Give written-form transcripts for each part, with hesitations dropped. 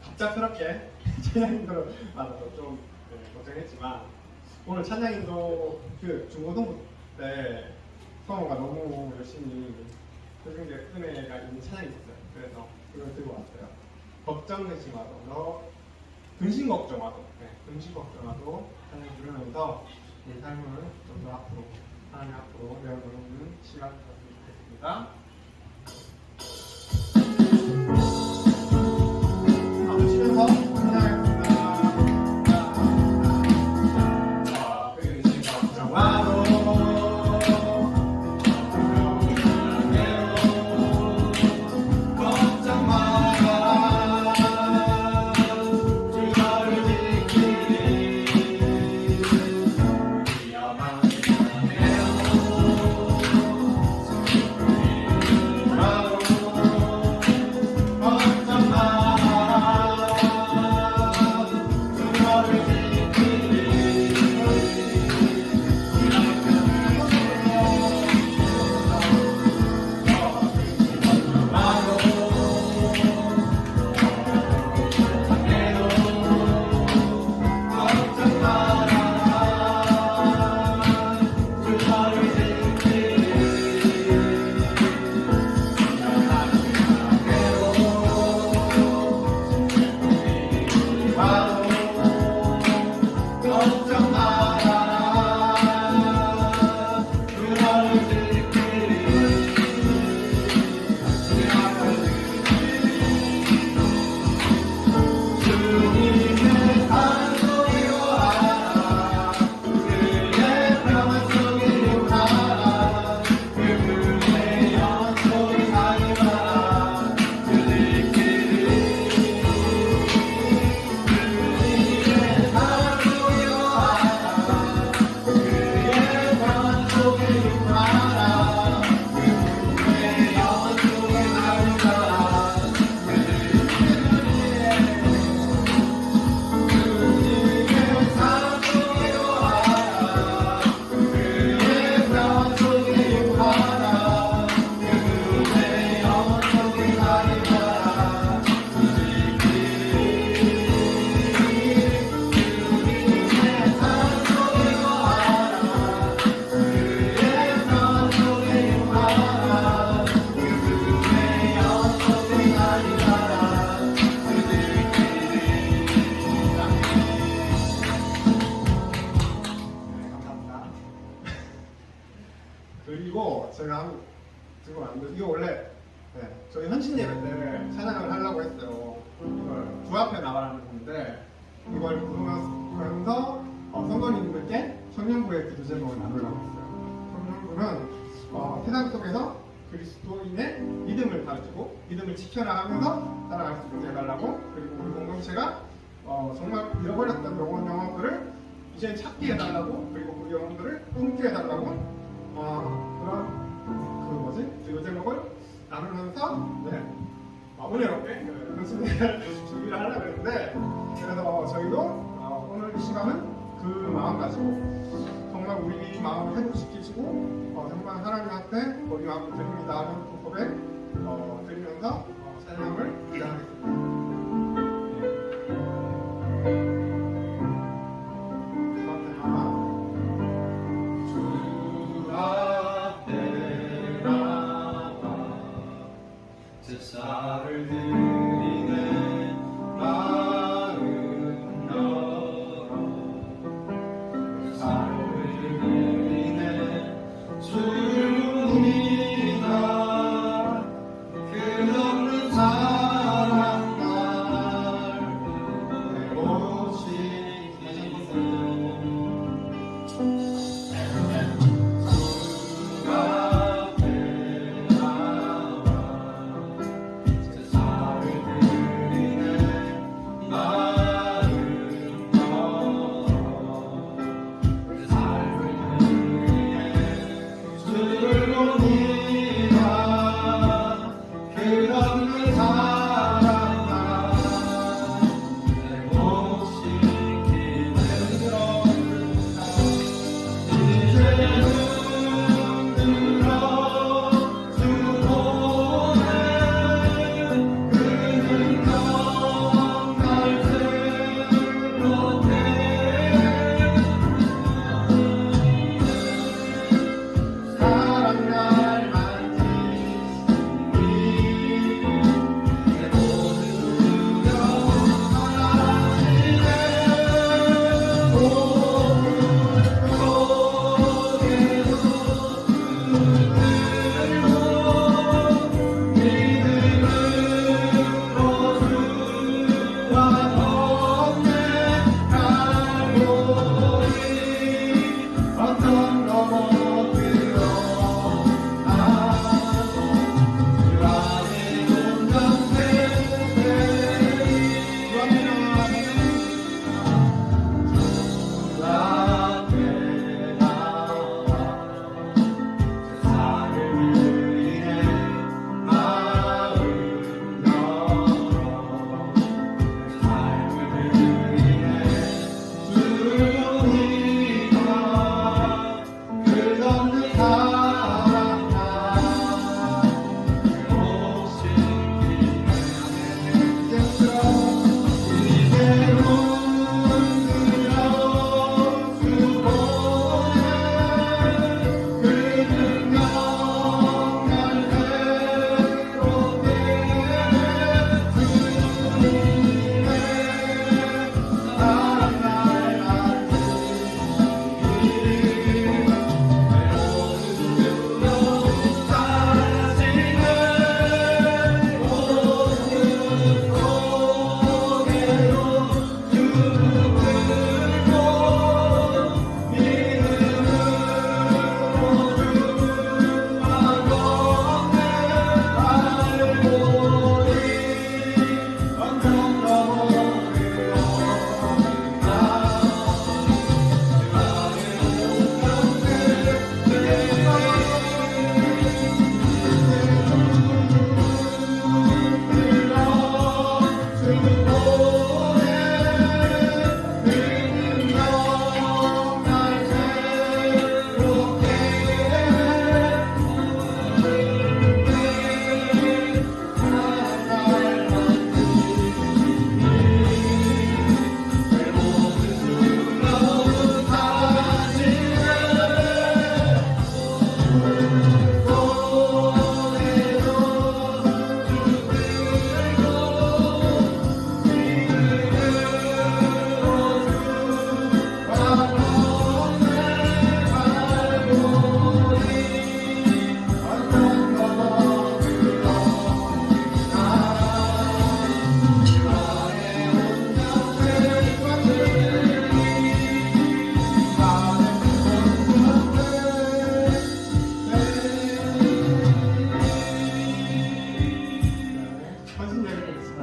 갑작스럽게 찬양인도를 받아서 좀 걱정했지만 오늘 찬양인도 중고등부 때 성호가 너무 열심히 표준계 은혜가 있는 찬양이 있었어요. 그래서 그걸 들고 왔어요. 걱정 의심하도 너 근심 걱정하도 근심 걱정하도 찬양 부르면서 우리 삶을 좀 더 앞으로 하나님 앞으로 내어놓는 시간 되었으면 좋겠습니다. 치면서 찬양하겠습니다. 근심 걱정하도 그리고 제가 한번 들고 왔는데 이거 원래 저희 헌신 예배 때 찬양을 하려고 했어요. 이걸 주 앞에 나가라는 건데 이걸 부르면서 성도님들께 청년부의 기도 제목을 나누려고 했어요. 청년부는 세상 속에서 그리스도인의 믿음을 가르치고 믿음을 지켜라 하면서 따라갈 수 있게 해달라고, 그리고 우리 공동체가 정말 잃어버렸던 영혼들을 이제 찾게 해달라고, 그리고 그 영혼들을 품게 해달라고 그런 기도 제목을 나누면서 은혜롭게 준비를 하려고 했는데, 그래서 저희도 오늘 이 시간은 그 마음 가지고 정말 우리 마음을 회복시키시고 정말 하나님한테 거기 마음을 드립니다 하는 그 고백 드리면서 찬양을 기도하겠습니다. 제사를 드리네 마음 열어 제사를 드리네 주님이다 끝없는 사랑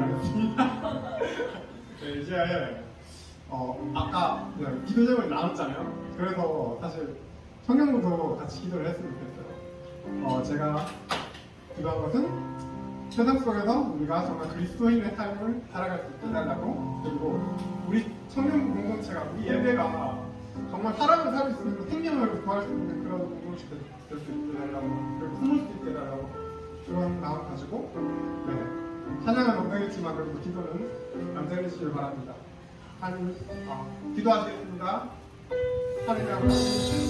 하겠습니다. 네, 이제 아까 기도 제목이 나왔잖아요. 그래서 사실 성경도 같이 기도를 했으면 좋겠어요. 제가 기도한 것은 세상 속에서 우리가 정말 그리스도인의 삶을 살아갈 수 있게 해달라고, 그리고 우리 청년 공동체가, 우리 예배가 정말 사람을 살 수 있는 생명을 구할 수 있는 그런 공동체 될 수 있게 해달라고, 그리고 품을 수 있게 해달라고, 그런 마음 가지고 찬양은 엉덩이지만 그래도 기도는 남자이시길 바랍니다. 기도하시겠습니다. 하느님 아버지,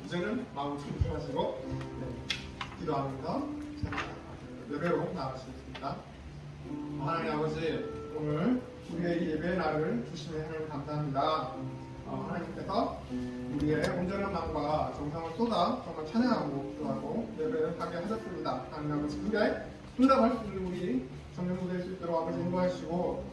이제는 마음 충분하시고 기도하면서 예배로 나가시겠습니다. 하나님 아버지, 오늘 우리의 이 예배의 날을 주시면 하나님 감사합니다. 하나님께서 우리의 온전한 마음과 정성을 쏟아 정말 찬양하고 기도하고 예배를 하게 하셨습니다. 하나님 아버지, 그에 응답할 수 있는 우리 정령부 될 수 있도록 아버지 인도하시고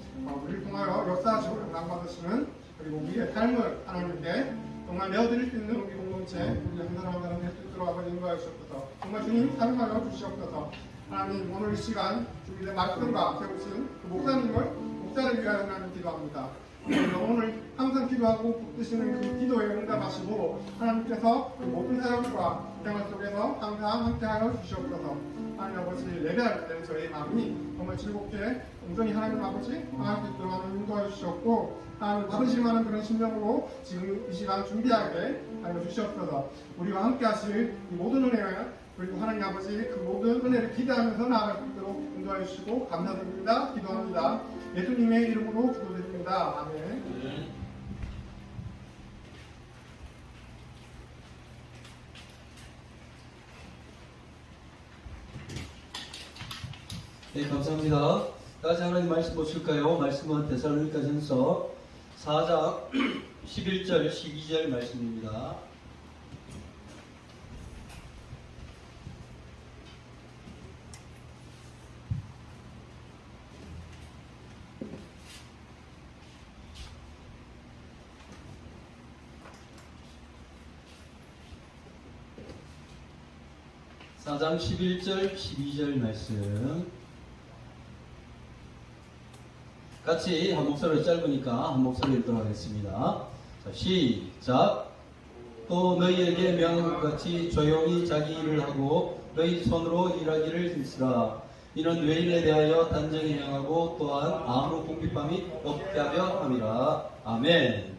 우리를 통하여 역사하시고 영광 받으시는, 그리고 우리의 삶을 하나님께 정말 내어드릴 수 있는 우리 공동체, 우리 한 사람 한 사람 될 수 있도록 아버지 인도하여 주옵소서. 정말 주님 사랑하여 주시옵소서. 하나님, 오늘 이 시간 주님의 말씀과 세우신 그 목사를 위하여 하나님 기도합니다. 오늘 항상 기도하고 붙드시는 그 기도에 응답하시고 하나님께서 그 모든 사역과 생활 속에서 항상 함께하여 주시옵소서. 하나님 아버지, 예배할 때 저희 마음이 정말 즐겁게 온전히 하나님 아버지 향할 수 있도록 하나님 인도하여 주셨고, 하나님 받으실 만한 그런 심령으로 지금 이 시간 준비하게 하여 주시옵소서. 우리와 함께 하실 이 모든 은혜를, 그리고 하나님 아버지 그 모든 은혜를 기대하면서 나아갈 수 있도록 인도하여 주시고 감사드립니다. 기도합니다. 예수님의 이름으로 기도드립니다. 아멘. 네, 감사합니다. 다시 하나님 말씀 보실까요? 말씀은 데살로니가전서 4장 11절 12절 말씀입니다. (4장) 11절 12절 말씀 같이 한 목소리로 짧으니까 한 목소리로 읽도록 하겠습니다. 자, 시작. 또 너희에게 명한 것 같이 조용히 자기 일을 하고 너희 손으로 일하기를 힘쓰라. 이는 외인에 대하여 단정히 명하고 또한 아무런 궁핍함이 없게 하려 함이라. 아멘.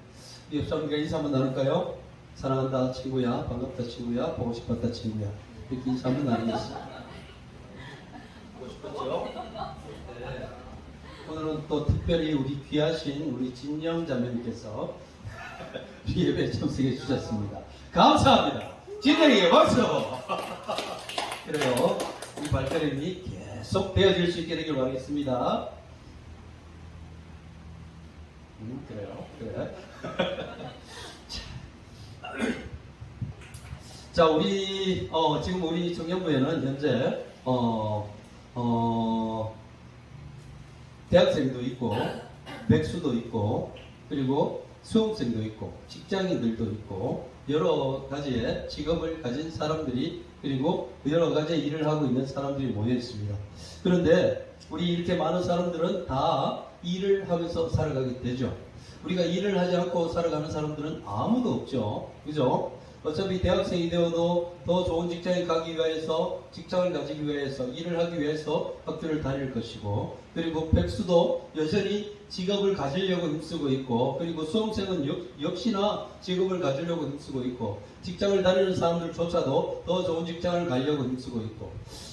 옆 사람과 인사 한번 나눌까요? 사랑한다 친구야, 반갑다 친구야, 보고 싶었다 친구야, 이렇게 인사 한번 나누겠습니다. 보고 싶었죠? 네. 오늘은 또 특별히 우리 귀하신 우리 진영 자매님께서 예배에 참석해 주셨습니다. 감사합니다. 진영에게 박수! 그래요. 이 발걸음이 계속 되어질 수 있게 되길 바라겠습니다. 그래요. 그래. 자, 우리 지금 우리 청년부에는 현재 대학생도 있고 백수도 있고 그리고 수험생도 있고 직장인들도 있고 여러 가지의 직업을 가진 사람들이 그리고 여러 가지의 일을 하고 있는 사람들이 모여 있습니다. 그런데 우리 이렇게 많은 사람들은 다 일을 하면서 살아가게 되죠. 우리가 일을 하지 않고 살아가는 사람들은 아무도 없죠. 그죠? 어차피 대학생이 되어도 더 좋은 직장에 가기 위해서 직장을 가지기 위해서 일을 하기 위해서 학교를 다닐 것이고 그리고 백수도 여전히 직업을 가지려고 힘쓰고 있고 그리고 수험생은 역시나 직업을 가지려고 힘쓰고 있고 직장을 다니는 사람들조차도 더 좋은 직장을 가려고 힘쓰고 있고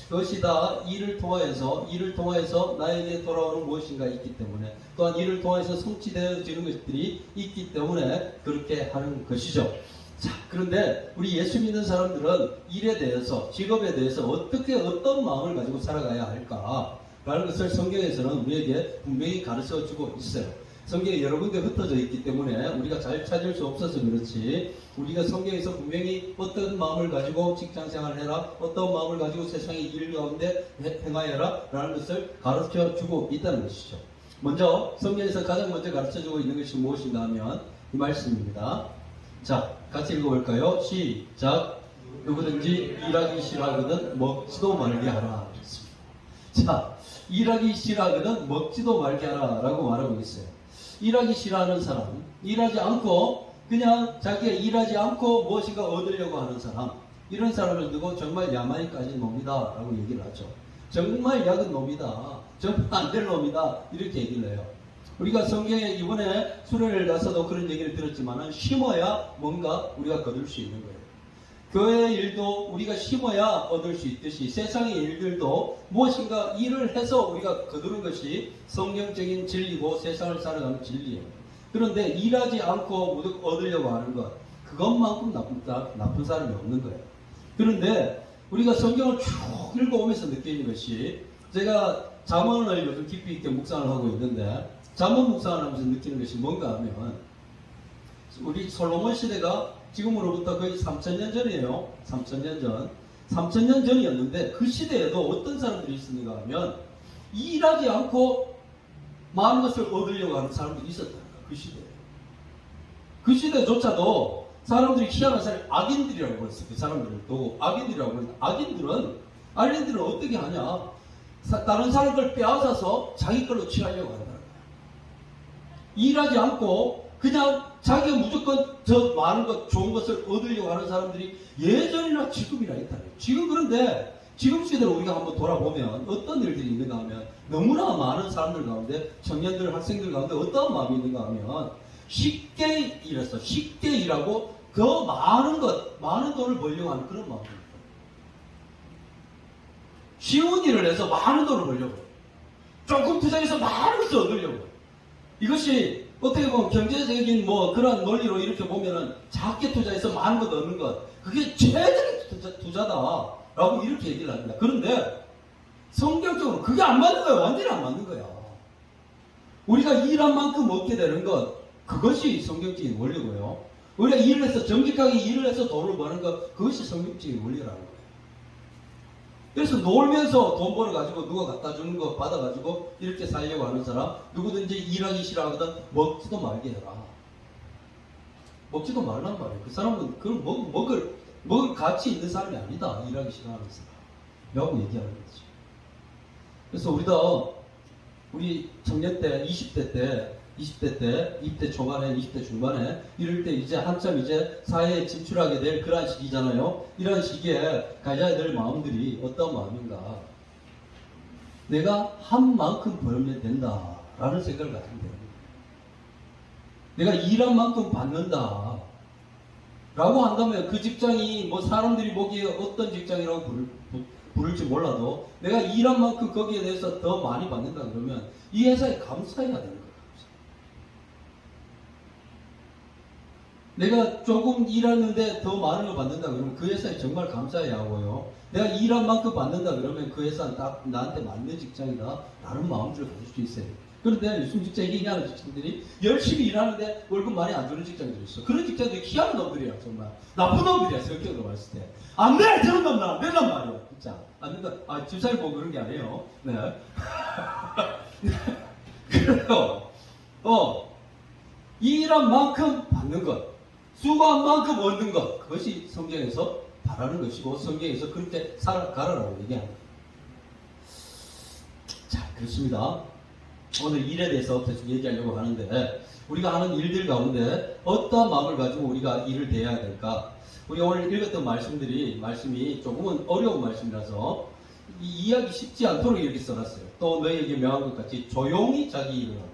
그것이 다 일을 통하여서 나에게 돌아오는 무엇인가 있기 때문에 또한 일을 통해서 성취되어지는 것들이 있기 때문에 그렇게 하는 것이죠. 자, 그런데 우리 예수 믿는 사람들은 일에 대해서 직업에 대해서 어떤 마음을 가지고 살아가야 할까 라는 것을 성경에서는 우리에게 분명히 가르쳐 주고 있어요. 성경에 여러 군데 흩어져 있기 때문에 우리가 잘 찾을 수 없어서 그렇지 우리가 성경에서 분명히 어떤 마음을 가지고 직장생활을 해라 어떤 마음을 가지고 세상의 일 가운데 행하여라 라는 것을 가르쳐 주고 있다는 것이죠. 먼저 성경에서 가장 먼저 가르쳐 주고 있는 것이 무엇인가 하면 이 말씀입니다. 자, 같이 읽어볼까요? 시작. 누구든지 일하기 싫어하거든 먹지도 말게 하라. 자, 일하기 싫어하거든 먹지도 말게 하라 라고 말하고 있어요. 일하기 싫어하는 사람, 일하지 않고 그냥 자기가 일하지 않고 무엇인가 얻으려고 하는 사람, 이런 사람을 두고 정말 야만이 까진 놈이다 라고 얘기를 하죠. 정말 약은 놈이다, 정말 안 될 놈이다, 이렇게 얘기를 해요. 우리가 성경에 이번에 수련회를 가서도 그런 얘기를 들었지만 심어야 뭔가 우리가 거둘 수 있는 거예요. 교회의 일도 우리가 심어야 얻을 수 있듯이 세상의 일들도 무엇인가 일을 해서 우리가 거두는 것이 성경적인 진리고 세상을 살아가는 진리예요. 그런데 일하지 않고 무조건 얻으려고 하는 것, 그것만큼 나쁜 사람이 없는 거예요. 그런데 우리가 성경을 쭉 읽어오면서 느끼는 것이, 제가 잠언을 요즘 깊이 있게 묵상을 하고 있는데 잠언 묵상을 하면서 느끼는 것이 뭔가 하면, 우리 솔로몬 시대가 지금으로부터 거의 3000년 전이에요. 3000년 전. 3000년 전이었는데 그 시대에도 어떤 사람들이 있었는가 하면 일하지 않고 많은 것을 얻으려고 하는 사람들이 있었다는 거예요. 그 시대에. 그 시대조차도 사람들이 희한한 사람이 악인들이라고 그랬어요. 그 사람들을 또 악인들이라고 그랬는데, 악인들은 어떻게 하냐? 다른 사람 걸 빼앗아서 자기 걸로 취하려고 한다는 거예요. 일하지 않고 그냥 자기가 무조건 저 많은 것, 좋은 것을 얻으려고 하는 사람들이 예전이나 지금이나 있다는 거예요. 지금, 그런데 지금 시대로 우리가 한번 돌아보면 어떤 일들이 있는가 하면, 너무나 많은 사람들 가운데, 청년들, 학생들 가운데 어떤 마음이 있는가 하면 쉽게 일하고 더 많은 것, 많은 돈을 벌려고 하는 그런 마음입니다. 쉬운 일을 해서 많은 돈을 벌려고 해요. 조금 투자해서 많은 것을 얻으려고 해요. 이것이 어떻게 보면 경제적인 그런 논리로 이렇게 보면은 작게 투자해서 많은 것 얻는 것, 그게 최적의 투자다라고 이렇게 얘기를 합니다. 그런데 성경적으로 그게 안 맞는 거예요. 완전히 안 맞는 거야. 우리가 일한 만큼 얻게 되는 것, 그것이 성경적인 원리고요. 우리가 일을 해서 정직하게 일을 해서 돈을 버는 것, 그것이 성경적인 원리라는 거예요. 그래서 놀면서 돈 벌어가지고 누가 갖다 주는 거 받아가지고 이렇게 살려고 하는 사람, 누구든지 일하기 싫어하거든 먹지도 말게 해라. 먹지도 말란 말이에요. 그 사람은 그걸 먹을 가치 있는 사람이 아니다. 일하기 싫어하는 사람. 라고 얘기하는 거지. 그래서 우리 청년 때, 20대 때, 20대 초반에, 20대 중반에, 이럴 때 이제 한참 이제 사회에 진출하게 될 그런 시기잖아요. 이런 시기에 가져야 될 마음들이 어떤 마음인가? 내가 한 만큼 벌면 된다. 라는 생각을 가지면 돼요. 내가 일한 만큼 받는다. 라고 한다면 그 직장이 사람들이 보기에 어떤 직장이라고 부를지 몰라도 내가 일한 만큼 거기에 대해서 더 많이 받는다 그러면 이 회사에 감사해야 되는 거예요. 내가 조금 일하는데 더 많은 걸 받는다 그러면 그 회사에 정말 감사해야 하고요. 내가 일한 만큼 받는다 그러면 그 회사는 딱 나한테 맞는 직장이다 라는 마음들을 가질 수 있어요. 그런데 요즘 직장 얘기하는 직장들이 열심히 일하는데 월급 많이 안 주는 직장들이 있어. 그런 직장들이 희한한 놈들이야, 정말. 나쁜 놈들이야, 성격으로 봤을 때. 안 돼! 저런 놈들 안 된단 말이야, 진짜. 안 된다. 아, 집사님 보고 그런 게 아니에요. 네. 그래요. 일한 만큼 받는 것, 수고한 만큼 얻는 것, 그것이 성경에서 바라는 것이고, 성경에서 그렇게 살아가라라고 얘기합니다. 자, 그렇습니다. 오늘 일에 대해서 계속 얘기하려고 하는데, 우리가 하는 일들 가운데 어떠한 마음을 가지고 우리가 일을 대해야 될까? 우리 오늘 읽었던 말씀이 조금은 어려운 말씀이라서 이해하기 쉽지 않도록 이렇게 써놨어요. 또 너희에게 명한 것 같이 조용히 자기 일을 하고,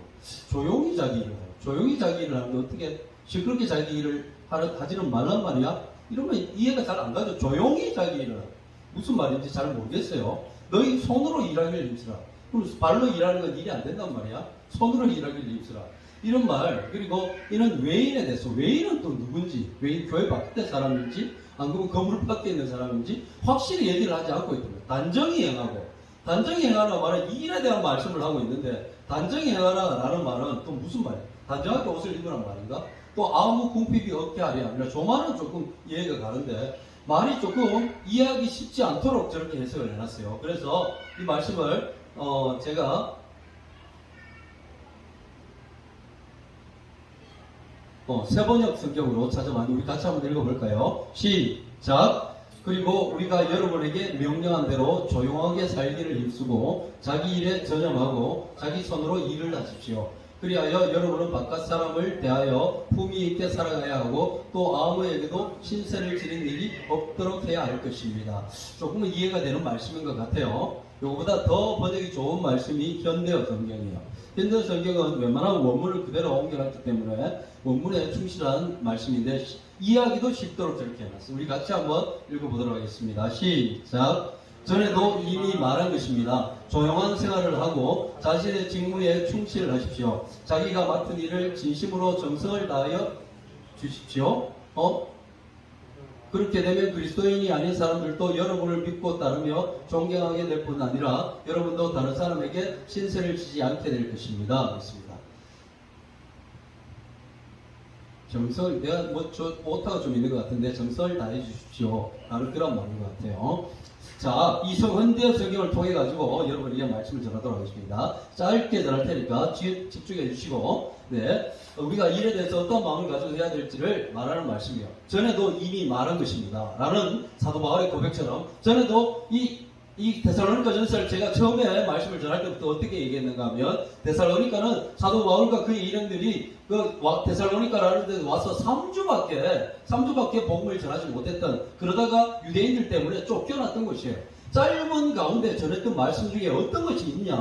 조용히 자기 일을 하고, 조용히 자기 일을 하는데 어떻게 시끄럽게 자기 일을 하지는 말란 말이야? 이러면 이해가 잘 안 가죠. 조용히 자기 일을 하고. 무슨 말인지 잘 모르겠어요. 너희 손으로 일하기를 힘쓰라. 그럼 발로 일하는 건 일이 안 된단 말이야. 손으로 일하기를 힘쓰라. 이런 말. 그리고 이런 외인에 대해서, 외인은 또 누군지, 외인 교회 밖에 사람인지, 안 그러면 건물 밖에 있는 사람인지 확실히 얘기를 하지 않고 있던 거예요. 단정히 행하고, 단정히 행하라는 말은 일에 대한 말씀을 하고 있는데, 단정히 행하라라는 말은 또 무슨 말이야? 단정하게 옷을 입으란 말인가? 또 아무 궁핍이 없게 하려 아니라, 저 말은 조금 이해가 가는데 말이 조금 이해하기 쉽지 않도록 저렇게 해석을 해놨어요. 그래서 이 말씀을 제가 세번역 성경으로 찾아봤는데 우리 같이 한번 읽어볼까요? 시작. 그리고 우리가 여러분에게 명령한 대로 조용하게 살기를 힘쓰고 자기 일에 전념하고 자기 손으로 일을 하십시오. 그리하여 여러분은 바깥 사람을 대하여 품위 있게 살아가야 하고 또 아무에게도 신세를 지는 일이 없도록 해야 할 것입니다. 조금은 이해가 되는 말씀인 것 같아요. 이거보다 더 번역이 좋은 말씀이 현대어 성경이에요. 현대어 성경은 웬만하면 원문을 그대로 옮겨놨기 때문에 원문에 충실한 말씀인데 이해하기도 쉽도록 저렇게 해놨어요. 우리 같이 한번 읽어보도록 하겠습니다. 시작. 전에도 이미 말한 것입니다. 조용한 생활을 하고 자신의 직무에 충실을 하십시오. 자기가 맡은 일을 진심으로 정성을 다하여 주십시오. 그렇게 되면 그리스도인이 아닌 사람들도 여러분을 믿고 따르며 존경하게 될 뿐 아니라 여러분도 다른 사람에게 신세를 지지 않게 될 것입니다. 그렇습니다. 정성을, 내가 오타가 좀 있는 것 같은데 정성을 다해 주십시오. 라는 그런 말인 것 같아요. 자, 이 현대어 성경을 통해 가지고 여러분에게 말씀을 전하도록 하겠습니다. 짧게 전할 테니까 집중해 주시고, 네, 우리가 일에 대해서 어떤 마음을 가지고 해야 될지를 말하는 말씀이에요. 전에도 이미 말한 것입니다. 라는 사도 바울의 고백처럼 전에도 이 데살로니가 전서를 제가 처음에 말씀을 전할 때부터 어떻게 얘기했는가 하면 데살로니가는 사도 바울과 그의 일행들이 데살로니가라는 데 와서 3주밖에 복음을 전하지 못했던, 그러다가 유대인들 때문에 쫓겨났던 것이에요. 짧은 가운데 전했던 말씀 중에 어떤 것이 있냐?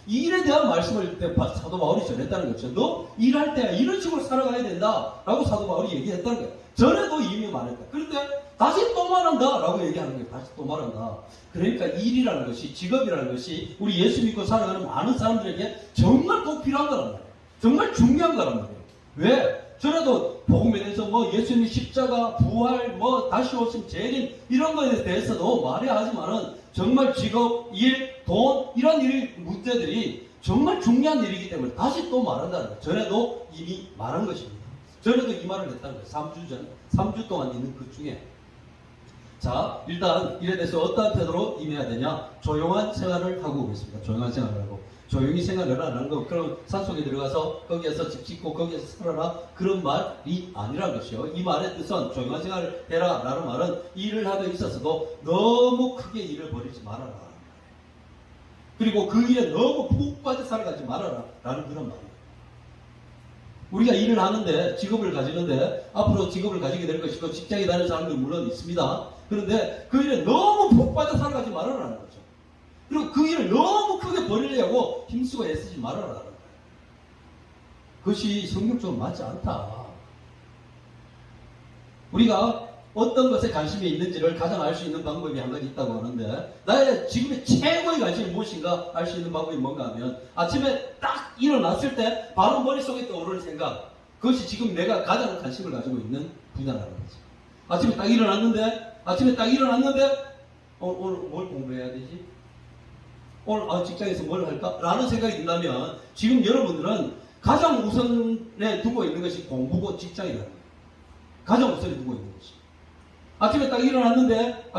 이 일에 대한 말씀을 사도 바울이 전했다는 거죠. 너 일할 때 이런 식으로 살아가야 된다 라고 사도 바울이 얘기했다는 거예요. 전에도 이미 말했다. 그런데 다시 또 말한다 라고 얘기하는 거예요. 다시 또 말한다. 그러니까 일이라는 것이, 직업이라는 것이 우리 예수 믿고 살아가는 많은 사람들에게 정말 꼭 필요한 거란 말이에요. 정말 중요한 거란 말이에요. 왜? 전에도 복음에 대해서 예수님 십자가, 부활, 다시 오심, 재림 이런 거에 대해서도 말해야 하지만은 정말 직업, 일, 돈 이런 문제들이 정말 중요한 일이기 때문에 다시 또 말한다는 거예요. 전에도 이미 말한 것입니다. 전에도 이 말을 했다는 거예요. 3주 동안 있는 그 중에. 자, 일단 일에 대해서 어떠한 태도로 임해야 되냐? 조용한 생활을 하고 오겠습니다. 조용한 생활을 하고. 조용히 생활을 하라는 거, 그럼 산속에 들어가서 거기에서 집 짓고 거기에서 살아라 그런 말이 아니라는 것이요. 이 말의 뜻은 조용한 생활을 해라 라는 말은 일을 하고 있어서도 너무 크게 일을 벌이지 말아라. 그리고 그 일에 너무 푹 빠져 살아가지 말아라 라는 그런 말이에요. 우리가 일을 하는데, 직업을 가지는데, 앞으로 직업을 가지게 될 것이고, 직장에 다니는 사람도 물론 있습니다. 그런데 그 일에 너무 푹 빠져 살아가지 말아라는 거죠. 그리고 그 일을 너무 크게 벌이려고 힘쓰고 애쓰지 말아라는 거예요. 그것이 성경적으로 맞지 않다. 우리가 어떤 것에 관심이 있는지를 가장 알 수 있는 방법이 한 가지 있다고 하는데, 나의 지금의 최고의 관심이 무엇인가 알 수 있는 방법이 뭔가 하면, 아침에 딱 일어났을 때 바로 머릿속에 떠오르는 생각, 그것이 지금 내가 가장 관심을 가지고 있는 분야라는 거지. 아침에 딱 일어났는데 오늘 뭘 공부해야 되지? 오늘 직장에서 뭘 할까? 라는 생각이 든다면 지금 여러분들은 가장 우선에 두고 있는 것이 공부고 직장이라는 거예요. 가장 우선에 두고 있는 것이. 아침에 딱 일어났는데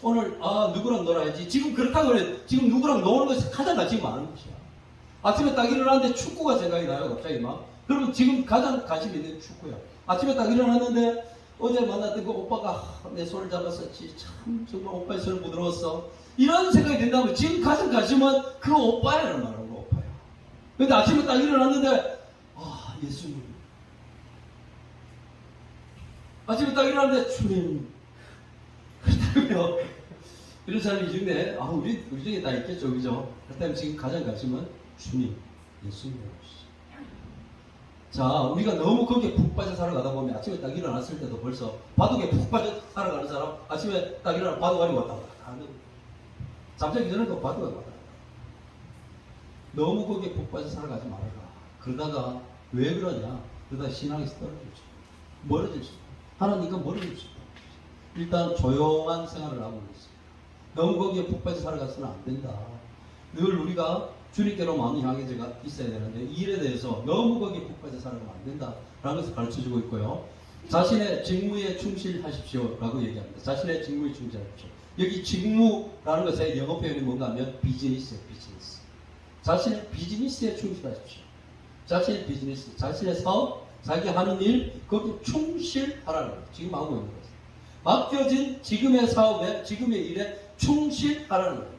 오늘 누구랑 놀아야지. 지금 그렇다고 그래. 지금 누구랑 노는 것이 가장 관심이 많은 것이야. 아침에 딱 일어났는데 축구가 생각이 나요. 갑자기 막. 그러면 지금 가장 관심 있는 축구야. 아침에 딱 일어났는데 어제 만났던 그 오빠가 내 손을 잡았었지. 참 정말 오빠의 손을 부드러웠어. 이런 생각이 든다면 지금 가장 관심은 그 오빠야라는 말하는 거 오빠야. 근데 아침에 딱 일어났는데 예수님. 아침에 딱 일어났는데 주님. 그렇다고요. 이런 사람이 있는데 우리 중에 다 있겠죠, 그죠? 그렇다면 지금 가장 관심은 주님, 예수님. 자, 우리가 너무 거기에 푹 빠져 살아가다 보면 아침에 딱 일어났을 때도 벌써 바둑에 푹 빠져 살아가는 사람 아침에 딱 일어나 바둑 아니 왔다 갔다 하는 잠자기 전에도 바둑 아니 왔다 갔다. 너무 거기에 푹 빠져 살아가지 말아라. 그러다가 왜 그러냐? 그러다 신앙에서 떨어지죠. 멀어지죠. 하나님과 멀어질 수 있다. 일단 조용한 생활을 하고 있어요. 너무 거기에 푹 빠져 살아가서는 안 된다. 늘 우리가 주님께로 마음이 향해져가 있어야 되는데 이 일에 대해서 너무 거기에 푹 빠져 살아가면 안 된다라는 것을 가르쳐주고 있고요. 자신의 직무에 충실하십시오라고 얘기합니다. 자신의 직무에 충실하십시오. 여기 직무라는 것의 영어 표현이 뭔가 하면 비즈니스예요. 비즈니스. 자신의 비즈니스에 충실하십시오. 자신의 비즈니스, 자신의 사업, 자기 하는 일, 거기에 충실하라는 거예요. 지금 하고 있는 거예요. 맡겨진 지금의 사업에, 지금의 일에 충실하라는 거예요.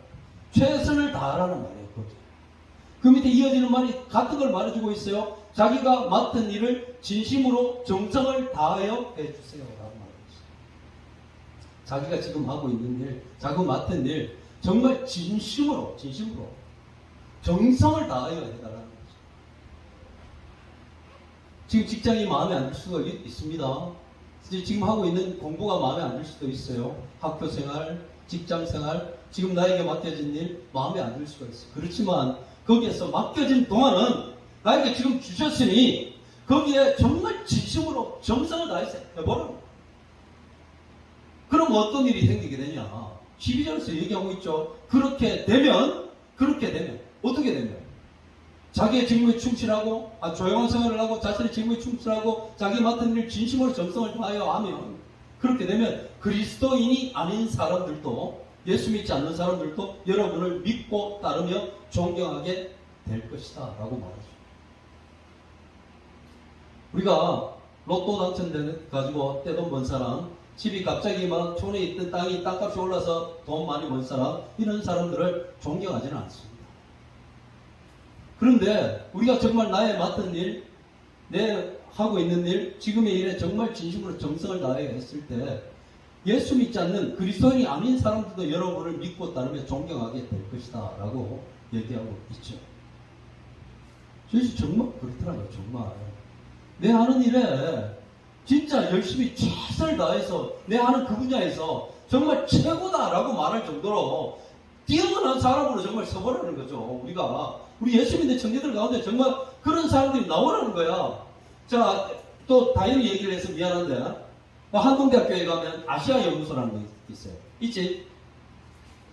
최선을 다하라는 말이에요. 그 밑에 이어지는 말이 같은 걸 말해주고 있어요. 자기가 맡은 일을 진심으로 정성을 다하여 해주세요. 라는 말이죠. 자기가 지금 하고 있는 일, 자기가 맡은 일, 정말 진심으로, 정성을 다하여 해달라는 거죠. 지금 직장이 마음에 안 들 수도 있습니다. 지금 하고 있는 공부가 마음에 안 들 수도 있어요. 학교 생활, 직장 생활, 지금 나에게 맡겨진 일, 마음에 안 들 수가 있어요. 그렇지만, 거기에서 맡겨진 동안은 나에게 지금 주셨으니 거기에 정말 진심으로 정성을 다해서 해보라고. 그럼 어떤 일이 생기게 되냐? 12절에서 얘기하고 있죠. 그렇게 되면 어떻게 되면 자기의 직무에 충실하고 조용한 생활을 하고 자신의 직무에 충실하고 자기 맡은 일 진심으로 정성을 다하여 하면 그렇게 되면 그리스도인이 아닌 사람들도 예수 믿지 않는 사람들도 여러분을 믿고 따르며 존경하게 될 것이다 라고 말하죠. 우리가 로또 당첨돼가지고 떼돈 번 사람, 집이 갑자기 막 촌에 있던 땅이 땅값이 올라서 돈 많이 번 사람, 이런 사람들을 존경하지는 않습니다. 그런데 우리가 정말 나의 맡은 일, 내 하고 있는 일, 지금의 일에 정말 진심으로 정성을 다해 했을 때 예수 믿지 않는 그리스도인이 아닌 사람들도 여러분을 믿고 따르며 존경하게 될 것이다 라고 얘기하고 있죠. 사실 정말 그렇더라고요. 정말 내 하는 일에 진짜 열심히 최선을 다해서 내 하는 그 분야에서 정말 최고다라고 말할 정도로 뛰어난 사람으로 정말 서보라는 거죠. 우리 예수 믿는 청년들 가운데 정말 그런 사람들이 나오라는 거야. 자, 또 다른 얘기를 해서 미안한데 한동대학교에 가면 아시아 연구소라는 게 있어요. 있지?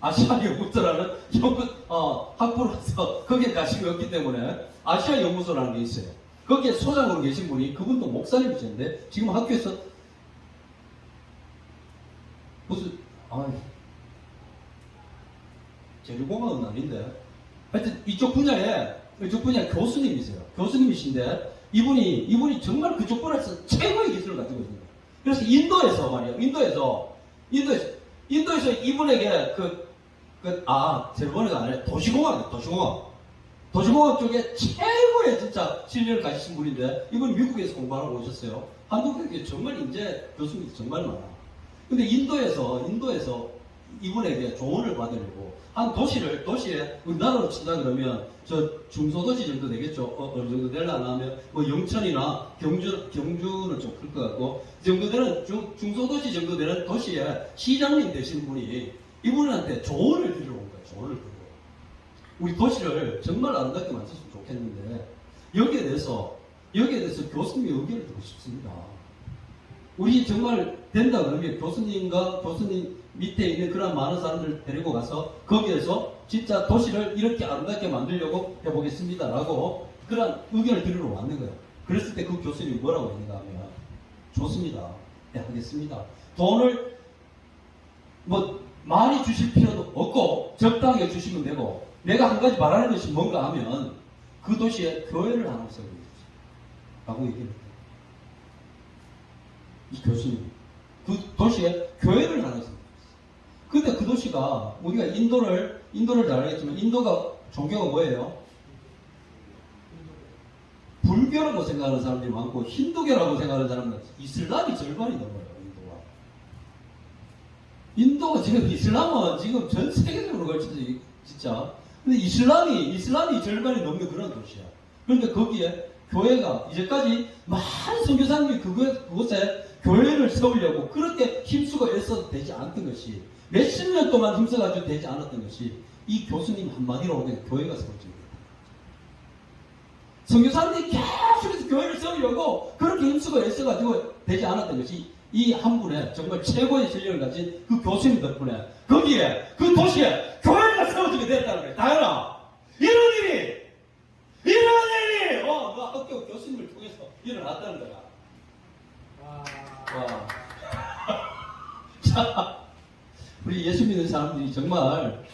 아시아 연구소라는 학부로서 거기에 관심이 없기 때문에 아시아 연구소라는 게 있어요. 거기에 소장으로 계신 분이 그분도 목사님이셨는데 지금 학교에서 무슨 재료공학은 아닌데 하여튼 이쪽 분야에 교수님이세요. 교수님이신데 이분이 정말 그쪽 분야에서 최고의 기술을 가지고 있는 거예요. 그래서 인도에서 말이에요. 인도에서 이분에게 제로번호가 아니라 도시공학 쪽에 최고의 진짜 실력을 가지신 분인데 이분이 미국에서 공부하러 오셨어요. 한국에 정말 인재 교수님이 정말 많아. 근데 인도에서 이분에게 조언을 받으려고 한 도시에 우리나라로 친다 그러면 저 중소도시 정도 되겠죠. 어느 정도 되려나 하면 뭐 영천이나 경주는 좀 클 것 같고 이 정도 되는 중소도시 정도 되는 도시에 시장님 되신 분이 이분한테 조언을 드리러 온 거예요. 조언을 드리러. 우리 도시를 정말 아름답게 만들었으면 좋겠는데 여기에 대해서 교수님의 의견을 듣고 싶습니다. 우리 정말 된다 그러면 교수님 밑에 있는 그런 많은 사람들 데리고 가서 거기에서 진짜 도시를 이렇게 아름답게 만들려고 해보겠습니다라고 그런 의견을 드리러 왔는 거예요. 그랬을 때 그 교수님이 뭐라고 했는가 하면 좋습니다. 네, 하겠습니다. 돈을 뭐 많이 주실 필요도 없고 적당하게 주시면 되고 내가 한 가지 말하는 것이 뭔가 하면 그 도시에 교회를 하나 세워주세요. 라고 얘기를 해요. 이 교수님이 그 도시에 교회를 하나 세워주세요. 근데 그 도시가 우리가 인도를 잘 알겠지만 인도가 종교가 뭐예요? 불교라고 생각하는 사람들이 많고 힌두교라고 생각하는 사람들은 이슬람이 절반이 넘어요. 인도가 지금 이슬람은 지금 전 세계적으로 걸쳐서 진짜 근데 이슬람이 절반이 넘는 그런 도시야. 그런데 거기에 교회가 이제까지 많은 선교사님이 그곳에 교회를 세우려고 그렇게 힘쓰고 애써도 되지 않던 것이 몇십 년 동안 힘써가지고 되지 않았던 것이 이 교수님 한마디로 그냥 교회가 세워집니다. 선교사님들이 계속해서 교회를 세우려고 그렇게 힘쓰고 애써가지고 되지 않았던 것이 이 한 분의 정말 최고의 실력을 가진 그 교수님 덕분에 거기에 그 도시에 교회가 세워지게 됐다는 거예요. 다현아, 이런 일이 너 학교 교수님을 통해서 일어났다는 거야. 와. 자, 우리 예수 믿는 사람들이 정말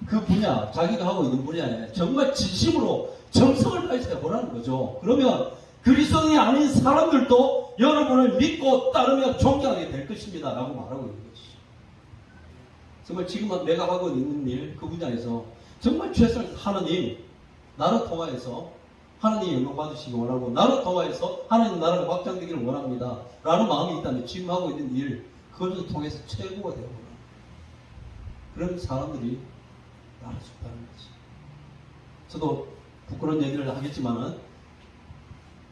그 분야, 자기가 하고 있는 분야에 정말 진심으로 정성을 다해서 해보라는 거죠. 그러면 그리스도인이 아닌 사람들도 여러분을 믿고 따르며 존경하게 될 것입니다. 라고 말하고 있는 것이죠. 정말 지금 내가 하고 있는 일, 그 분야에서 정말 최선을 하나님, 나를 통하여서 하나님 영광 받으시기 원하고 나를 통하여서 하나님 나라가 확장되기를 원합니다. 라는 마음이 있다면 지금 하고 있는 일, 그것을 통해서 최고가 되어 원합니다. 그런 사람들이 나를 좋다는 거지. 저도 부끄러운 얘기를 하겠지만은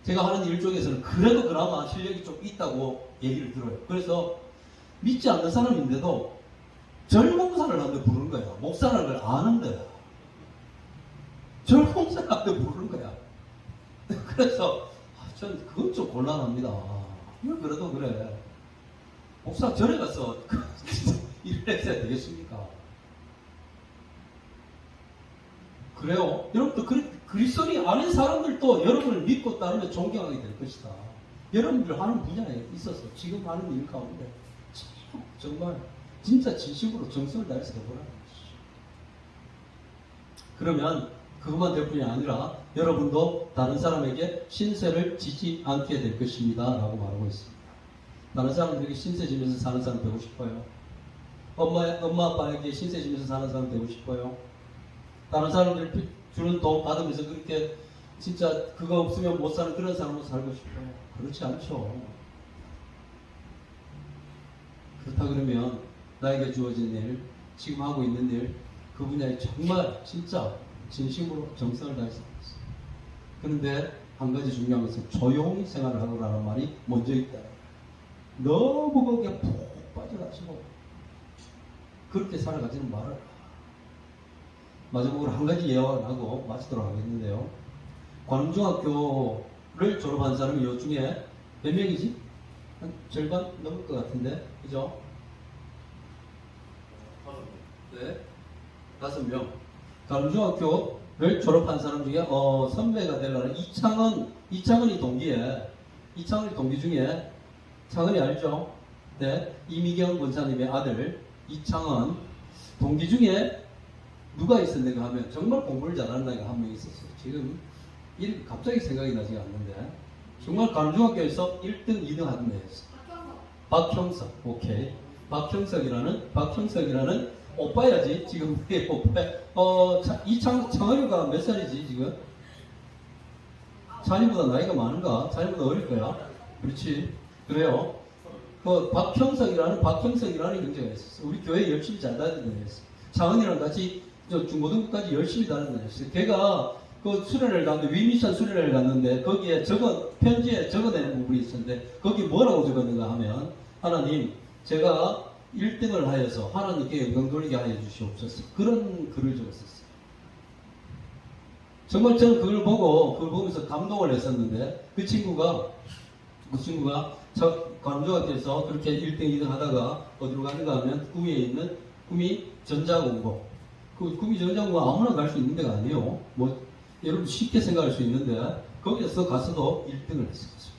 제가 하는 일 쪽에서는 그래도 그나마 실력이 좀 있다고 얘기를 들어요. 그래서 믿지 않는 사람인데도 절봉사를 하는데 부르는 거야. 목사라는 걸 아는데 절봉사를 하는데 부르는 거야. 그래서 전 그건 좀 곤란합니다. 그래도 그래. 목사 절에 가서 일을 했어야 되겠습니까? 그래요. 여러분도 그리스도인이 아닌 사람들도 여러분을 믿고 따르며 존경하게 될 것이다. 여러분들 하는 분야에 있어서 지금 하는 일 가운데 정말 진짜 진심으로 정성을 다해서 해보라는 것이죠. 그러면 그것만 될 뿐이 아니라 여러분도 다른 사람에게 신세를 지지 않게 될 것입니다. 라고 말하고 있습니다. 다른 사람들에게 신세 지면서 사는 사람 되고 싶어요? 엄마 아빠에게 신세 지면서 사는 사람 되고 싶어요? 다른 사람들 주는 돈 받으면서 그렇게 진짜 그거 없으면 못 사는 그런 사람으로 살고 싶어요? 그렇지 않죠. 그렇다 그러면 나에게 주어진 일, 지금 하고 있는 일, 그 분야에 정말 진짜 진심으로 정성을 다해서 하고 있어요. 그런데 한 가지 중요한 것은 조용히 생활을 하라는 말이 먼저 있다. 너무 거기에 푹 빠져가지고 그렇게 살아가지는 말아라. 마지막으로 한 가지 예언하고 마치도록 하겠는데요. 관음중학교를 졸업한 사람이 요 중에 몇 명이지? 한 절반 넘을 것 같은데, 그죠? 네, 5명. 관음중학교를 졸업한 사람 중에 선배가 되려는 이창은이 동기 중에 창은이 알죠? 네, 이미경 권사님의 아들 이창은 동기 중에 누가 있었는가 하면 정말 공부를 잘하는 아이가 한 명 있었어요. 지금 갑자기 생각이 나지가 않는데 정말 관중학교에서 1등, 2등 하던 애였어요. 박형석. 오케이. 박형석이라는 오빠야지. 지금 오빠. 창은이가 몇 살이지 지금? 찬이보다 나이가 많은가? 찬이보다 어릴 거야. 그렇지. 그래요. 그 박형석이라는 형제가 있었어. 우리 교회 열심히 잘 다니던 애였어. 창은이랑 같이 중고등부까지 열심히 다니던 애였어. 걔가 그 수련회를 갔는데 위미션 수련회를 갔는데 거기에 편지에 적어내는 부분이 있었는데 거기 뭐라고 적었는가 하면 하나님 제가 1등을 하여서 하나님께 영광 돌리게 하여 주시옵소서. 그런 글을 적었었어요. 정말 저는 그걸 보면서 감동을 했었는데 그 친구가 관중학교에서 그렇게 1등, 2등 하다가 어디로 가는가 하면 꿈이 전자공고. 그 구미정장 뭐 아무나 갈 수 있는 데가 아니에요. 뭐 여러분 쉽게 생각할 수 있는데 거기서 가서도 1등을 했었어요.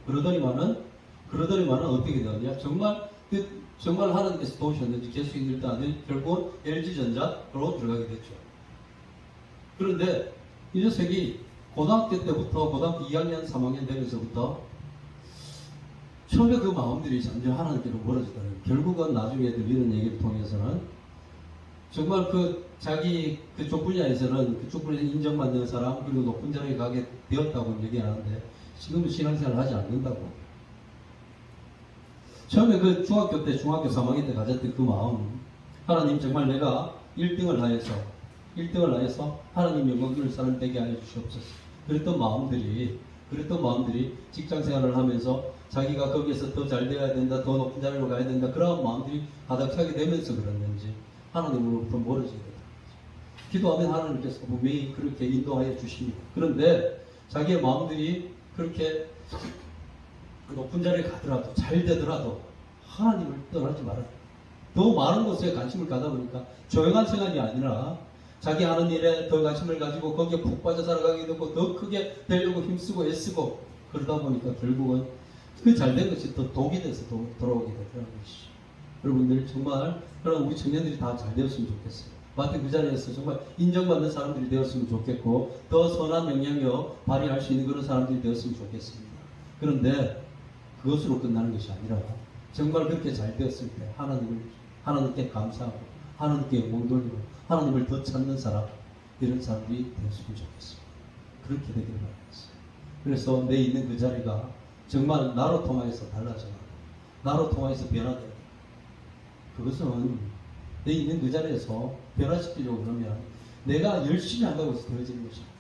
그러더니만은 어떻게 되었냐? 정말 하나님께서 도우셨는지 계속 힘들 때 아닌 결국은 LG전자로 들어가게 됐죠. 그런데 이 녀석이 고등학교 때부터 고등학교 2학년, 3학년 되면서부터 처음에 그 마음들이 점점 하나님께로 멀어지더라고요. 결국은 나중에 이런 얘기를 통해서는 정말 자기 그쪽 분야에서는 그쪽 분야에 인정받는 사람 그리고 높은 자리에 가게 되었다고 얘기하는데 지금은 신앙생활을 하지 않는다고. 처음에 그 중학교 3학년 때 가졌던 그 마음, 하나님 정말 내가 1등을 하여서 하나님 영광을 사람 되게 하여 주시옵소서. 그랬던 마음들이 직장 생활을 하면서 자기가 거기에서 더 잘 되어야 된다, 더 높은 자리로 가야 된다, 그런 마음들이 가득하게 되면서 그랬는지 하나님으로부터 멀어지게 되더라고요. 기도하면 하나님께서 분명히 그렇게 인도하여 주십니다. 그런데 자기의 마음들이 그렇게 높은 자리에 가더라도 잘 되더라도 하나님을 떠나지 말아요. 더 많은 곳에 관심을 가다 보니까 조용한 생활이 아니라 자기 하는 일에 더 관심을 가지고 거기에 푹 빠져 살아가게 되고 더 크게 되려고 힘쓰고 애쓰고 그러다 보니까 결국은 그 잘된 것이 더 독이 돼서 돌아오게 되더라고요. 여러분들 정말 그런 우리 청년들이 다 잘 되었으면 좋겠어요. 마땅히 그 자리에서 정말 인정받는 사람들이 되었으면 좋겠고 더 선한 영향력 발휘할 수 있는 그런 사람들이 되었으면 좋겠습니다. 그런데 그것으로 끝나는 것이 아니라 정말 그렇게 잘 되었을 때 하나님께 감사하고 하나님께 영광 돌리고 하나님을 더 찾는 사람 이런 사람들이 되었으면 좋겠습니다. 그렇게 되기를 바라겠어요. 그래서 내 있는 그 자리가 정말 나로 통하여서 달라져가고 나로 통하여서 변화되고 그것은 내 있는 그 자리에서 변화시키려고 그러면 내가 열심히 한다고 해서 되어지는 것이 아니에요.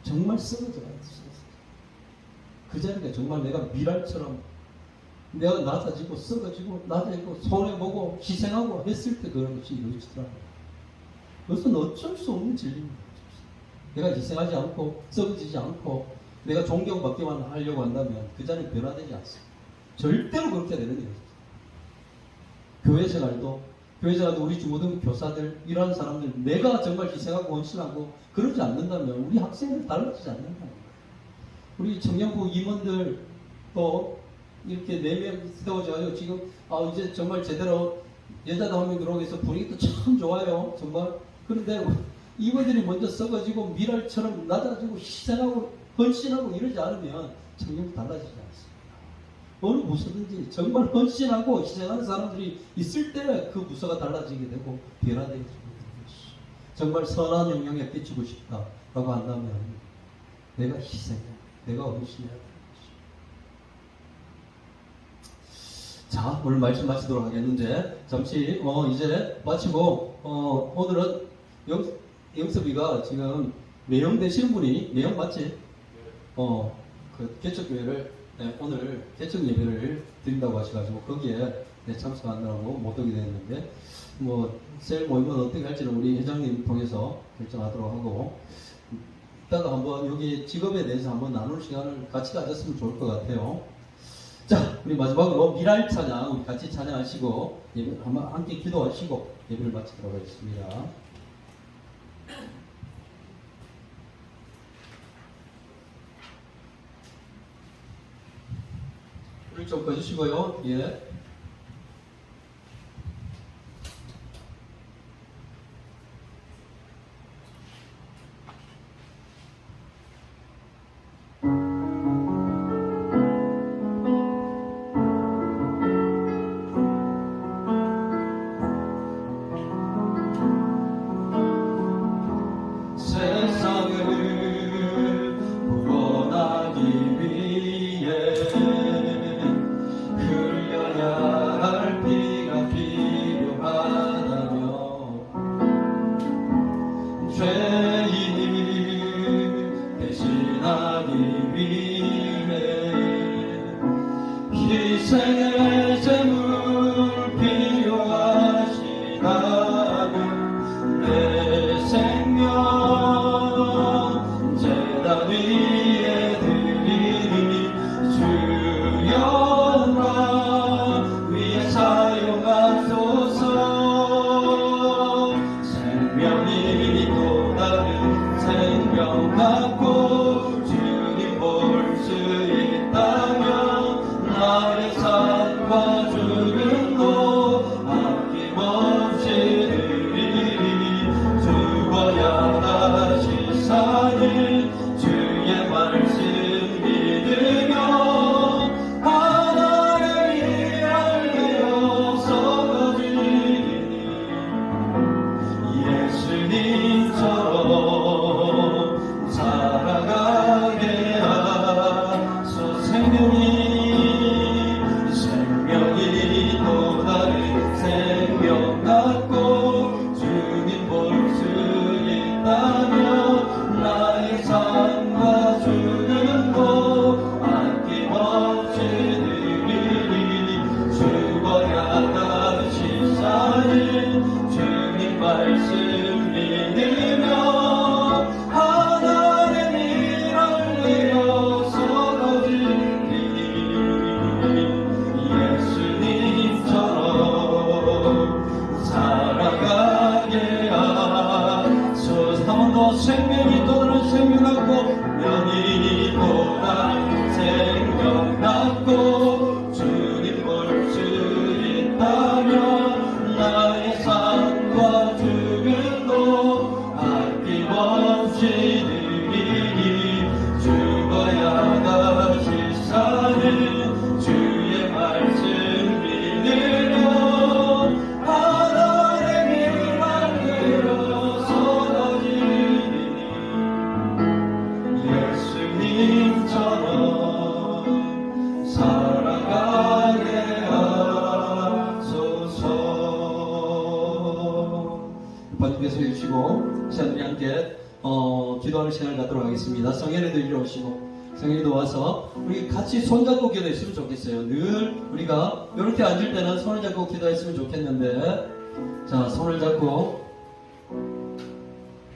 정말 쓰러져야 돼요. 그 자리가 정말 내가 미랄처럼 내가 낮아지고 썩어지고 낮아지고 손해보고 희생하고 했을 때 그런 것이 이루어지더라고요. 그것은 어쩔 수 없는 진리입니다. 내가 희생하지 않고 썩어지지 않고 내가 존경받기만 하려고 한다면 그 자리는 변화되지 않습니다. 절대로 그렇게 되는 일이 없어요. 교회 생활도 우리 중고등 교사들 이러한 사람들 내가 정말 희생하고 헌신하고 그러지 않는다면 우리 학생들 달라지지 않는다는 거예요. 우리 청년부 임원들 또 이렇게 4명 세워져가지고 지금 이제 정말 제대로 여자도 한 명 들어오게 해서 분위기도 참 좋아요. 정말. 그런데 임원들이 먼저 썩어지고 미랄처럼 낮아지고 희생하고 헌신하고 이러지 않으면 청년부 달라지지 않습니다. 어느 부서든지 정말 헌신하고 희생하는 사람들이 있을 때 그 부서가 달라지게 되고 변화되게 되는 것이 정말 선한 영향에 끼치고 싶다라고 한다면 내가 희생해 내가 헌신해야 되는 것이. 자, 오늘 말씀 마치도록 하겠는데 잠시 이제 마치고 오늘은 영섭이가 지금 매형 되시는 분이 매형 맞지? 그 개척교회를 오늘 개척 예배를 드린다고 하셔가지고 거기에 참석하느라고 못 오게 됐는데 셀 모임은 어떻게 할지는 우리 회장님 통해서 결정하도록 하고 이따가 한번 여기 직업에 대해서 한번 나눌 시간을 같이 가졌으면 좋을 것 같아요. 자, 우리 마지막으로 미랄 찬양 우리 같이 찬양하시고 예배 한번 함께 기도하시고 예배를 마치도록 하겠습니다. 불을 좀 꺼주시고요. 예. 희생의 제물 필요하시다면 내 생명 제단 위에 드리니 주여 나 위에 사용하소서 생명 기도하는 시간을 갖도록 하겠습니다. 성현이도 이리 오시고 성현이도 와서 우리 같이 손잡고 기도했으면 좋겠어요. 늘 우리가 이렇게 앉을 때는 손을 잡고 기도했으면 좋겠는데, 자, 손을 잡고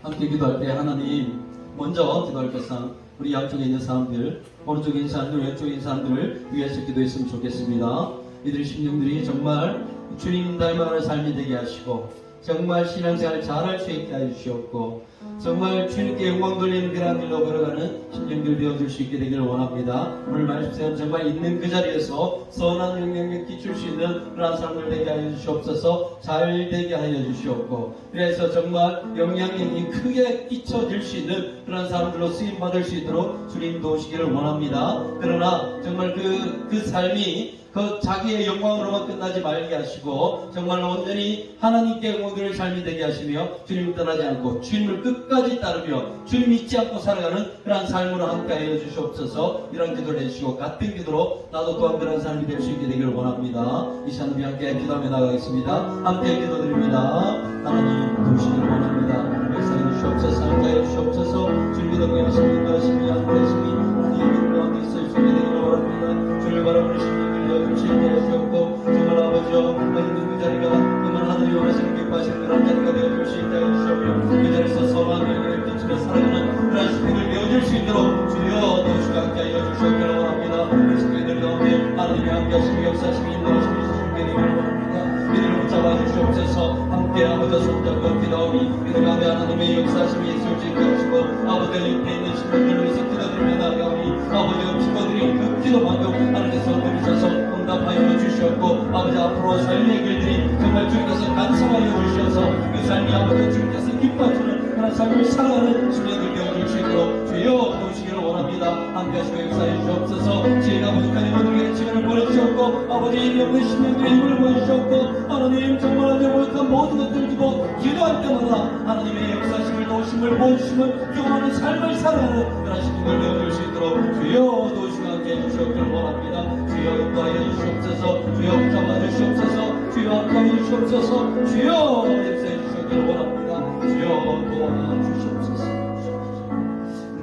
함께 기도할 때 하나님 먼저 기도할 것상 우리 양쪽에 있는 사람들, 오른쪽에 있는 사람들, 왼쪽에 있는 사람들을 위해서 기도했으면 좋겠습니다. 이들의 심령들이 정말 주님 닮아가는 삶이 되게 하시고 정말 신앙생활 잘할 수 있게 해주시옵고 정말 주님께 영광 돌리는 그런 길로 걸어가는 심령들 되어줄 수 있게 되기를 원합니다. 오늘 말씀처럼 정말 있는 그 자리에서 선한 영향력 끼칠 수 있는 그런 사람들 되게 하여 주시옵소서. 잘 되게 하여 주시옵고 그래서 정말 영향력이 크게 끼쳐질 수 있는 그런 사람들로 쓰임받을 수 있도록 주님 도우시기를 원합니다. 그러나 정말 그 삶이 그 자기의 영광으로만 끝나지 말게 하시고 정말 온전히 하나님께 영광드릴 삶이 되게 하시며 주님을 떠나지 않고 주님을 끝까지 따르며 주님 잊지 않고 살아가는 그런 삶으로 함께하여 주시옵소서. 이런 기도를 해주시고 같은 기도로 나도 또한 그런 삶이 될 수 있게 되기를 원합니다. 이 시간 우리 함께 기도하며 나가겠습니다. 함께 기도드립니다. 하나님 도우시기를 원합니다. 역사해 주시옵소서. 함께해 주시옵소서. 주님의 동행하심이 하심이 함께하심이 하나님의 믿음 가운데 있어 있게 되기를 원합니다. 주를 바라보는 심령을 주시게 하시옵고 정말 아버지여 있는 그 자리가 정말 하늘이 원하시는 기뻐하시는 그런 자리가 되어줄 수 있다 해주시오며 그 자리에서 선한 영향을 끼치며 살아가는 그런 신앙을 되어줄 수 있도록 주여 도우시고 함께 하여 주시옵기를 원합니다. 우리 성도들 가운데 하나님의 함께하심이 역사하심이 인도하심이 있으시게 되기를 원합니다. 이들을 붙잡아 주시옵소서. 함께 아버지 손잡고 기도하오니 이들 가운데 하나님의 역사하심이 있을 수 있게 하시고 아버지 옆에 있는 신령들을 위해서 기도드리며 나아가오니 아버지의 기도드린 그 기도만도 하나님께서 들으셔서 응답하여 주시옵고 아버지 앞으로 삶의 길들이 정말 주님께서 간섭하여 주셔서 그 삶이 아버지 주님께서 기뻐하시는 그런 삶을 살아가는 신령들 되어줄 수 있도록 주여 도우시기를 원합니다. 함께 하시고 역사해 주시옵소서. 지혜가 부족한 이모들에게 지혜를 보내주셨고 아버지 일이 없는 신령들의 힘을 보내주셨고 하나님 정말 하나님 모욕한 모든 것들을 두고 기도할 때마다 하나님의 역사심을 도우심을 보여주심을 경험하는 삶을 살아가는 그런 신령들 되어줄 수 있도록 주여 도우시고 함께 해주시옵기를 원합니다. 주여 인도하여 주시옵소서. 주여 붙잡아 주시옵소서. 주여 함께하여 주시옵소서. 주여 역사해 주시옵기를 원합니다. 주여 도와주시옵소서.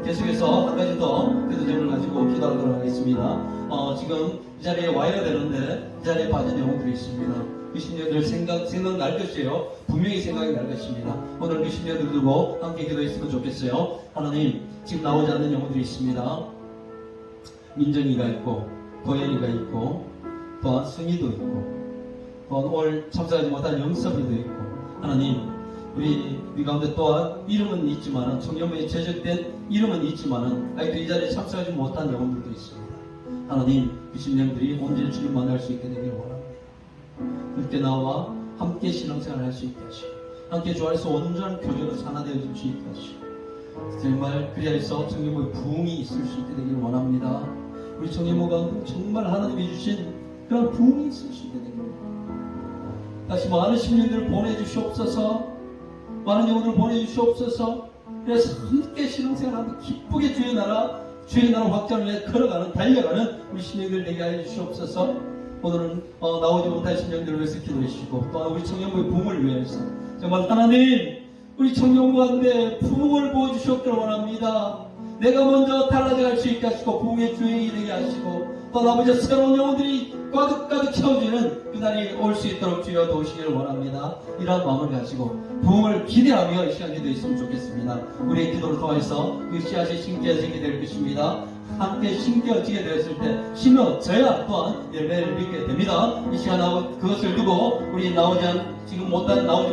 계속해서 한 가지 더 기도점을 가지고 기도하도록 하겠습니다. 지금 이 자리에 와야 되는데 이 자리에 빠진 영혼들이 있습니다. 그 신녀들 생각날 것이에요. 분명히 생각이 날 것입니다. 오늘 그 신녀들 두고 함께 기도했으면 좋겠어요. 하나님 지금 나오지 않는 영혼들이 있습니다. 민정이가 있고 도연이가 있고 또한 승희도 있고 또한 오늘 참석하지 못한 영섭이도 있고 하나님 우리 가운데 또한 이름은 있지만은 청년부에 제적된 이름은 있지만은 아직도 이 자리에 참석하지 못한 영혼들도 있습니다. 하나님 그 심령들이 온전히 주님 만날 수 있게 되기를 원합니다. 그렇게 나와 함께 신앙생활을 할 수 있게 하시고 함께 주 안에서 온전한 교제로 산화되어질 수 있게 하시고 정말 그 자리에서 청년부의 부흥이 있을 수 있게 되기를 원합니다. 우리 청년부 가운데 정말 하나님이 주신 그런 부흥이 있을 수 있게 되기를 원합니다. 다시 많은 심령들을 보내주시옵소서. 많은 영혼을 보내주시옵소서. 그래서 함께 신앙생활하고 기쁘게 주의 나라 확장을 위해 걸어가는 달려가는 우리 신령들 되게 하여 주시옵소서. 오늘은 나오지 못할 신령들을 위해서 기도해 주시고 또한 우리 청년부의 부흥을 위해서 정말 하나님 우리 청년부 가운데 부흥을 보여주시옵기를 원합니다. 내가 먼저 달라져갈 수 있게 하시고 부흥의 주인이 되게 하시고 또 아버지 새로운 영혼들이 가득가득 채워지는 그날이 올 수 있도록 주여 도우시기를 원합니다. 이러한 마음을 가지고 부흥을 기대하며 이 시간 기도했으면 좋겠습니다. 우리의 기도를 통해서 그 씨앗이 심겨지게 될 것입니다. 함께 심겨지게 되었을 때 심어져야 또한 열매를 맺게 됩니다. 이 시간 그것을 두고 우리 나오지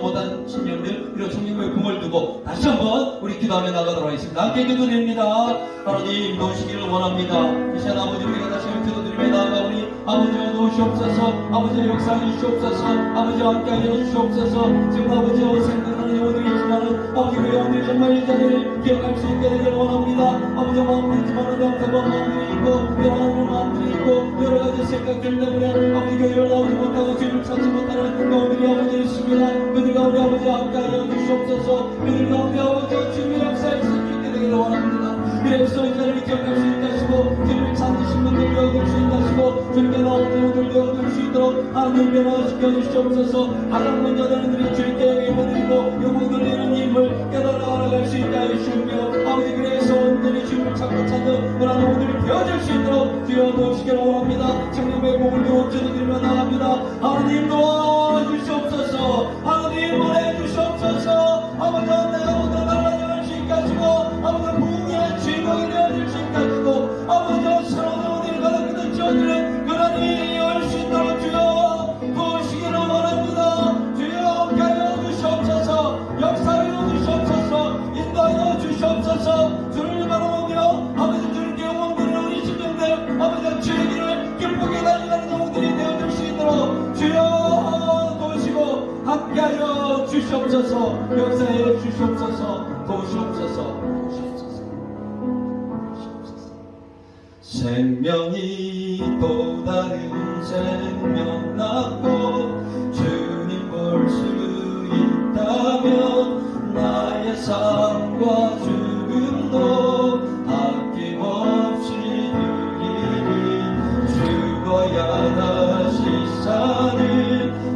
못한 신령들 그리고 청년부의 부흥을 두고 다시 한번 우리 기도하며 나가도록 하겠습니다. 함께 기도드립니다. 하나님 도우시기를 원합니다. 이 시간 아버지 우리가 다시 한번 기도드리며 나아가오니 아버지와 도우시옵소서. 아버지와 역사해 주시옵소서. 아버지와 함께하여 주시옵소서. 지금 아버지와 생각하는 영혼들이 있지만은 아버지의 영혼들이 정말 이 자리를 기억할 수 있게 되기를 원합니다. 아버지와 마음이 있지만은 영탁한 마음들이 있고 영원한 마음들이 있고 여러가지 생각들 때문에 아버지 교회를 나오지 못하고 주님을 찾지 못하는 영혼들이 아버지 있습니다. 그들 가운데 아버지와 함께하여 주시옵소서. 그들 가운데 아버지와 주님의 역사에 있을 수 있게 되기를 원합니다. 그래서 이 자리를 기억할 수 있게 하시고 주님을 찾으신 분들 되어줄 수 있게 하시고 주님께 나오는 영혼들 되어줄 수 있도록 하나님 변화시켜 주시옵소서. 가장 먼저 되는들이 주님께 예배드리고 영광 돌리는 힘을 깨달아 알아갈 수 있게 하여 주시며 아버지 찾고 찾는 그런 영혼들이 되어질 수 있도록 주여 도우시기를 원합니다. 청년의 몸을 두고 드리며 나갑니다. 하나님 도와주시옵소서. 하나님 보내주시옵소서. 아버지 내가 모두 날아갈 수 있게 하시고 아버지 부흥의 주인공이 되어질 수 있게 하시고 아버지 새로운 영혼들이 가득 지어지는 그런 일이 열수 있도록 주여 도우시기를 원합니다. 주여 함께하여 주시옵소서. 역사하여 주시옵소서. 인도하여 주시옵소서. 주를 바라보며 아버지 주님께 영광드리는 우리 심령들 아버지 주의 길을 기쁘게 달려가는 영혼들이 되어줄 수 있도록 주여 도우시고 함께하여 주시옵소서. 역사하여 주시옵소서. 도우시옵소서. 생명이 또 다른 생명 낳고 주님 볼 수 있다면 나의 삶과 죽음도 아낌없이 드리니 죽어야 다시 사는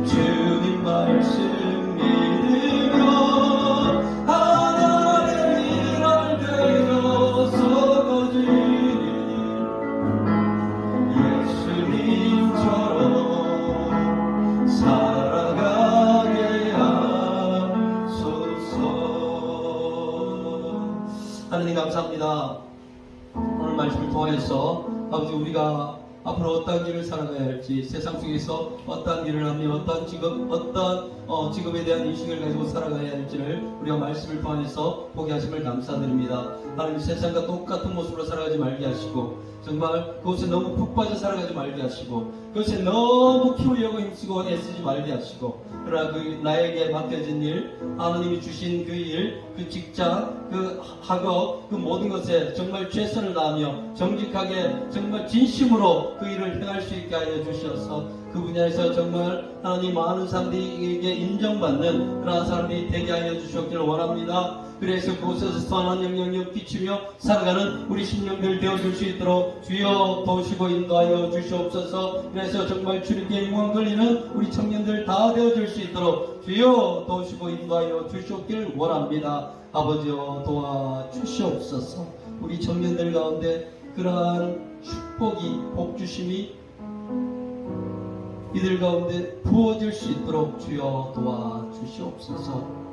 주님 말씀 믿으며 하나님의 일을 되어서 거두리 예수님처럼 살아가게 하소서. 하나님 감사합니다. 오늘 말씀을 통해서 아버지 우리가 앞으로 어떤 길을 살아가야 할지 세상 속에서 어떤 일을 하며 어떤 직업 직업에 대한 인식을 가지고 살아가야 할지를 우리가 말씀을 통해서 보게 하심을 감사드립니다. 하나님 세상과 똑같은 모습으로 살아가지 말게 하시고 정말 그것에 너무 푹 빠져 살아가지 말게 하시고 그것에 너무 키우려고 힘쓰고 애쓰지 말게 하시고 그러나 그 나에게 맡겨진 일 하나님이 주신 그 일, 그 직장, 그 학업 그 모든 것에 정말 최선을 다하며 정직하게 정말 진심으로 그 일을 행할 수 있게 하여 주셔서 그 분야에서 정말 하나님 많은 사람들에게 인정받는 그러한 사람들이 되게 하여 주셨기를 원합니다. 그래서 그곳에서 선한 영향력 끼치며 살아가는 우리 심령들 되어줄 수 있도록 주여 도우시고 인도하여 주시옵소서. 그래서 정말 주님께 영광 돌리는 우리 청년들 다 되어줄 수 있도록 주여 도우시고 인도하여 주시옵길 원합니다. 아버지여 도와주시옵소서. 우리 청년들 가운데 그러한 축복이 복주심이 이들 가운데 부어질 수 있도록 주여 도와주시옵소서.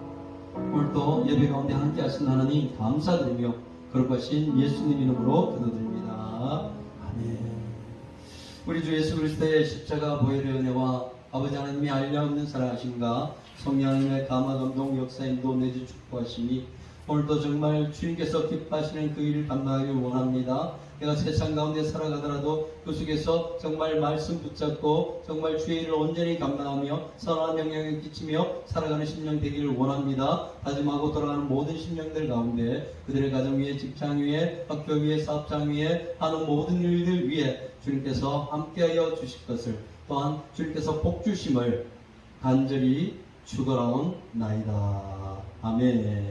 오늘도 예배 가운데 함께 하신 하나님 감사드리며 거룩하신 예수님 이름으로 기도드립니다. 아멘. 우리 주 예수 그리스도의 십자가 보혈의 은혜와 아버지 하나님의 알려없는 사랑하심과 성령 하나님의 감화 감동 역사 인도 내주 축복하심이 오늘도 정말 주님께서 기뻐하시는 그 일을 감당하길 원합니다. 내가 세상 가운데 살아가더라도 그 속에서 정말 말씀 붙잡고 정말 주의 일을 온전히 감당하며 선한 영향을 끼치며 살아가는 심령 되기를 원합니다. 다짐하고 돌아가는 모든 심령들 가운데 그들의 가정 위에 직장 위에 학교 위에 사업장 위에 하는 모든 일들 위에 주님께서 함께하여 주실 것을 또한 주님께서 복주심을 간절히 축원하옵나이다. 아멘.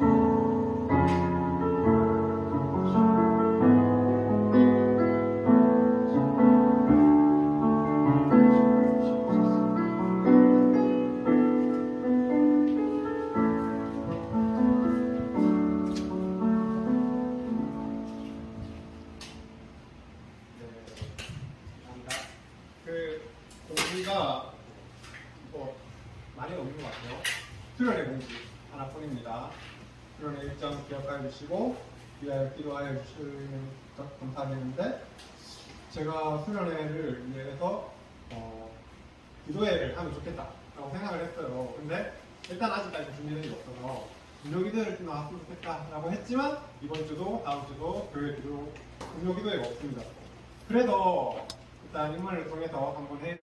공지가 많이 없는 것 같아요. 수련회 공지 하나뿐입니다. 수련회 일정 기억하여 주시고 위하여 기도하여 주시면 감사하겠는데 제가 수련회를 위해서 기도회를 하면 좋겠다라고 생각을 했어요. 근데 일단 아직까지 준비된 게 없어서 금요기도회를 좀 나왔으면 좋겠다라고 했지만 이번 주도 다음 주도 금요기도회가 없습니다. 그래서 일단 인문을 통해서 한번 해